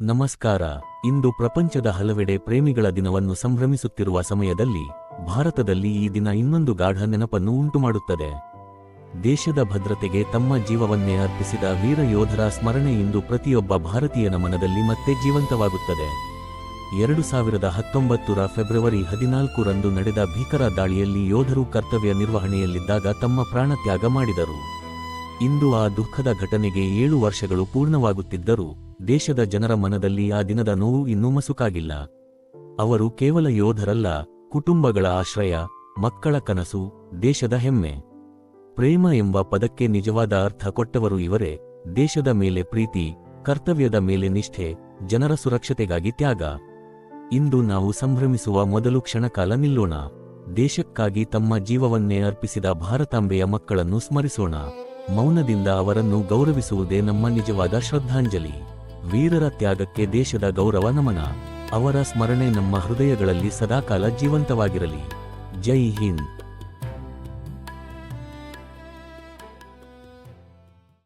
ನಮಸ್ಕಾರ. ಇಂದು ಪ್ರಪಂಚದ ಹಲವೆಡೆ ಪ್ರೇಮಿಗಳ ದಿನವನ್ನು ಸಂಭ್ರಮಿಸುತ್ತಿರುವ ಸಮಯದಲ್ಲಿ ಭಾರತದಲ್ಲಿ ಈ ದಿನ ಇನ್ನೊಂದು ಗಾಢ ನೆನಪನ್ನು ಉಂಟುಮಾಡುತ್ತದೆ. ದೇಶದ ಭದ್ರತೆಗೆ ತಮ್ಮ ಜೀವವನ್ನೇ ಅರ್ಪಿಸಿದ ವೀರ ಯೋಧರ ಸ್ಮರಣೆ ಇಂದು ಪ್ರತಿಯೊಬ್ಬ ಭಾರತೀಯನ ಮನದಲ್ಲಿ ಮತ್ತೆ ಜೀವಂತವಾಗುತ್ತದೆ. 2019ರ ಫೆಬ್ರವರಿ 14ರಂದು ನಡೆದ ಭೀಕರ ದಾಳಿಯಲ್ಲಿ ಯೋಧರು ಕರ್ತವ್ಯ ನಿರ್ವಹಣೆಯಲ್ಲಿದ್ದಾಗ ತಮ್ಮ ಪ್ರಾಣತ್ಯಾಗ ಮಾಡಿದರು. ಇಂದು ಆ ದುಃಖದ ಘಟನೆಗೆ 7 ವರ್ಷಗಳು ಪೂರ್ಣವಾಗುತ್ತಿದ್ದರೂ ದೇಶದ ಜನರ ಮನದಲ್ಲಿ ಆ ದಿನದ ನೋವು ಇನ್ನೂ ಮಸುಕಾಗಿಲ್ಲ. ಅವರು ಕೇವಲ ಯೋಧರಲ್ಲ, ಕುಟುಂಬಗಳ ಆಶ್ರಯ, ಮಕ್ಕಳ ಕನಸು, ದೇಶದ ಹೆಮ್ಮೆ. ಪ್ರೇಮ ಎಂಬ ಪದಕ್ಕೆ ನಿಜವಾದ ಅರ್ಥ ಕೊಟ್ಟವರು ಇವರೇ. ದೇಶದ ಮೇಲೆ ಪ್ರೀತಿ, ಕರ್ತವ್ಯದ ಮೇಲೆ ನಿಷ್ಠೆ, ಜನರ ಸುರಕ್ಷತೆಗಾಗಿ ತ್ಯಾಗ. ಇಂದು ನಾವು ಸಂಭ್ರಮಿಸುವ ಮೊದಲು ಕ್ಷಣಕಾಲ ನಿಲ್ಲೋಣ. ದೇಶಕ್ಕಾಗಿ ತಮ್ಮ ಜೀವವನ್ನೇ ಅರ್ಪಿಸಿದ ಭಾರತಾಂಬೆಯ ಮಕ್ಕಳನ್ನು ಸ್ಮರಿಸೋಣ. ಮೌನದಿಂದ ಅವರನ್ನು ಗೌರವಿಸುವುದೇ ನಮ್ಮ ನಿಜವಾದ ಶ್ರದ್ಧಾಂಜಲಿ. ವೀರರ ತ್ಯಾಗಕ್ಕೆ ದೇಶದ ಗೌರವ ನಮನ. ಅವರ ಸ್ಮರಣೆ ನಮ್ಮ ಹೃದಯಗಳಲ್ಲಿ ಸದಾಕಾಲ ಜೀವಂತವಾಗಿರಲಿ. ಜೈ ಹಿಂದ್.